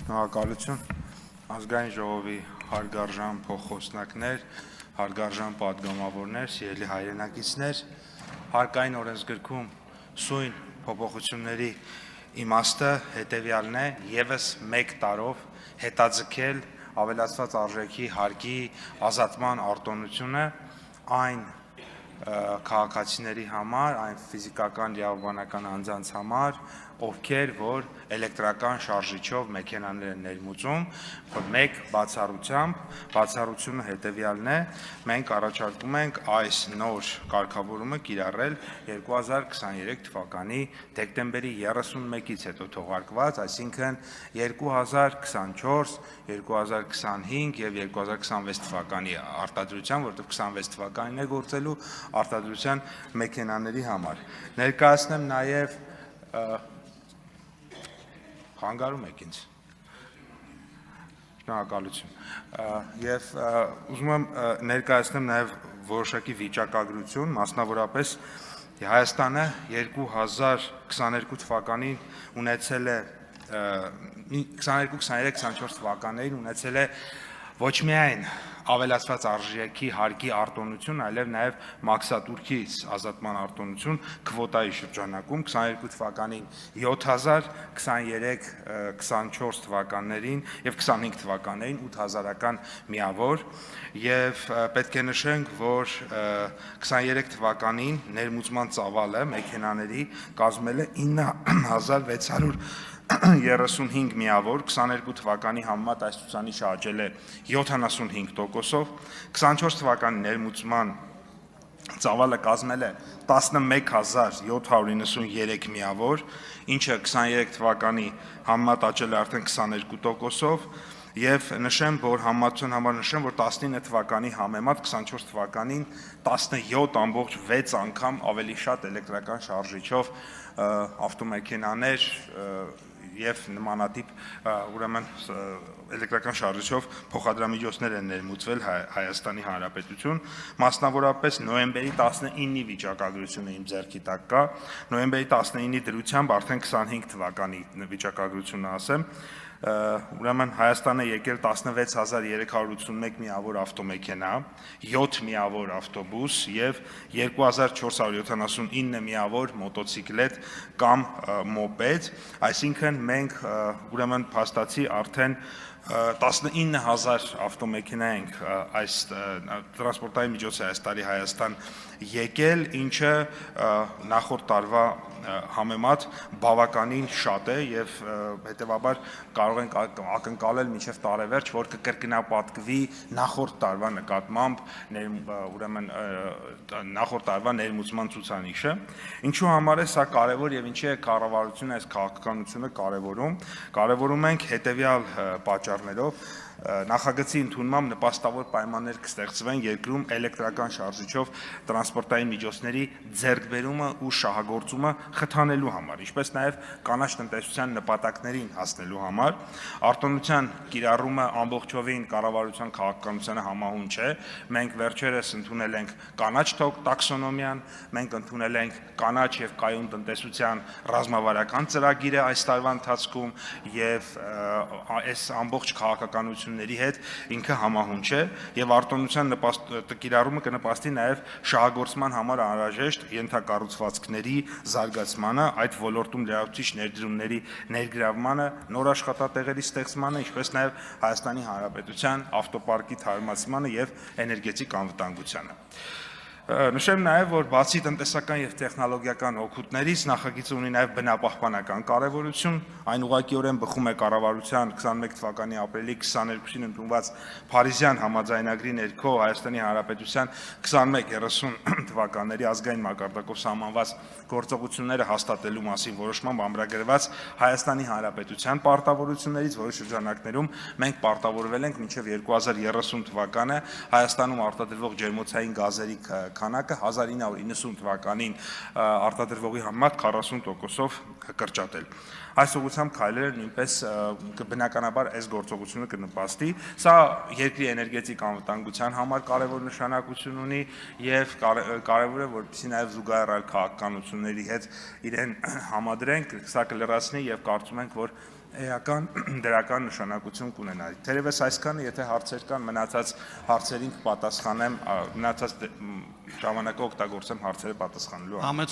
Շնորհակալություն ազգային ժողովի հարգարժան փոխխոսնակներ, հարգարժան պատգամավորներ, սիրելի հայրենակիցներ, հարկային օրենսգրքում սույն փոփոխությունների իմաստը հետևյալն է, եւս 1 տարով հետաձգել ավելացված արժեքի հարկի ազատման արտոնությունը այն քաղաքացիների համար, այն ֆիզիկական իրավաբանական անձանց համար, ովքեր որ էլեկտրական շարժիչով մեքենաներ են ներմուծում, մեկ բացառությամբ, բացառությունը հետևյալն է, մենք առաջարկում ենք այս նոր կարգավորումը կիրառել 2023 թվականի դեկտեմբերի 31-ից հետո թողարկված, այսինքն 2024, 2025 եւ 2026 թվականի արտադրության, որտեղ 26 թվականին է գործելու արտադրության մեքենաների համար։ Ներկայացնեմ նաեւ Խանգարում եք ինձ։ Շնորհակալություն։ Եվ ուզում եմ ներկայացնեմ նաև որոշակի վիճակագրություն, մասնավորապես Հայաստանը 2022 թվականին ունեցել է 22, 23, 24 թվականներին ունեցել է ոչ միայն ավելացված արժեքի հարկի արտոնություն, այլև նաև մաքսատուրքի ազատման արտոնություն քվոտայի շրջանակում 22 թվականին 7000, 23, 24 թվականներին եւ 25 թվականներին 8000-ական միավոր եւ պետք է նշենք, որ 23 թվականին ներմուծման ծավալը մեքենաների կազմել է 9635 միավոր, 22 թվականի համեմատ այս ցուցանիշը աճել է 75%-ով, 24 թվականի ներմուծման ծավալը կազմել է 11793 միավոր, ինչը 23 թվականի համեմատ աճել է արդեն 22%-ով, եւ նշեմ, որ համացան համար նշեմ, որ 19 թվականի համեմատ 24 թվականին 17.6 անգամ ավելի շատ էլեկտրական շարժիչով ավտոմեքենաներ եւ նմանատիպ ուրեմն էլեկտրական շարժիչով փոխադրամիջոցներ են ներմուծվել Հայաստանի Հանրապետություն, մասնավորապես նոյեմբերի 19-ի վիճակագրությունը իմ ձեռքի տակ կա, նոյեմբերի 19-ի դրությամբ արդեն 25 թվականի վիճակագրությունը ասեմ, ուրեմն Հայաստանը եկել 16381 միավոր ավտոմեքենա, 7 միավոր ավտոբուս եւ 2479 միավոր մոտոցիկլետ կամ մոպեդ, այսինքն մենք ուրեմն փաստացի արդեն 19000 ավտոմեքենա ենք այս տրանսպորտային միջոց է այս տարի Հայաստան եկել, ինչը նախորդ տարվա համեմատ բավականին շատ է եւ հետեւաբար կարող ենք ակնկալել մինչեւ տարեվերջ, որ կկրկնապատկվի նախորդ տարվա նկատմամբ ուրեմն նախորդ տարվա ներմուծման ցուցանիշը։ Ինչու համար է սա կարեւոր եւ ինչի է կառավարությունը այս քաղաքականությունը կարևորում ենք հետեւյալ պատճառներով նախագծի ընդունմամբ նպաստավոր պայմաններ կստեղծվեն երկրում էլեկտրական շարժիչով տրանսպորտային միջոցների ձեռքբերումը ու շահագործումը խթանելու համար, ինչպես նաև կանաչ տնտեսության նպատակներին հասնելու համար, արտոնության կիրառումը ամբողջովին կառավարության քաղաքականությանը համահունչ է, մենք վերջերս ընդունել ենք կանաչ տաքսոնոմիան, մենք ընդունել ենք կանաչ եւ կայուն տնտեսության ռազմավարական ծրագիրը այս տարվա ընթացքում եւ այս ամբողջ քաղաքականությունների հետ ինքը համահունչ է եւ արտոնության կիրառումը կնպաստի նաեւ շահագործման համար անհրաժեշտ ենթակառուցվածքների զարգացմանը, այդ ոլորտում լրացուցիչ ներդրումների ներգրավմանը, նոր աշխատատեղերի ստեղծմանը, ինչպես նաեւ Հայաստանի Հանրապետության ավտոպարկի թարմացմանը եւ էներգետիկ անվտանգությանը։ Նշեմ նաև, որ բացի տնտեսական եւ տեխնոլոգիական օգուտներից նախագիծը ունի նաև բնապահպանական կարևորություն, այն ուղղակիորեն բխում է կառավարության 21 թվականի ապրիլի 22-ին ընդունված Փարիզյան համաձայնագրի ներքո Հայաստանի Հանրապետության 21-30 թվականների ազգային մակարդակով սահմանված գործողությունները հաստատելու մասին որոշմամբ ամրագրված Հայաստանի Հանրապետության պարտավորություններից, որի շրջանակներում մենք պարտավորվել ենք մինչև 2030 թվականը Հայաստանում արտադրվող ջերմոցային գազերի քանակը 1990 թվականին արտադրվողի համեմատ 40%-ով կրճատել։ Այս ուղղությամբ քայլերը նույնպես բնականաբար այս գործողությունը կնպաստի։ Սա երկրի էներգետիկ անվտանգության համար կարևոր նշանակություն ունի եւ կարևոր է, որպեսզի նաեւ զուգահեռ քաղաքականությունների հետ իրեն համադրենք, սա կլրացնի եւ կարծում ենք, որ էական դրական նշանակություն կունենա։ Թերևս այսքանը, եթե հարցեր կան, մնացած հարցերին կպատասխանեմ, մնացած ժամանակը օգտագործեմ հարցերը պատասխանելու համար։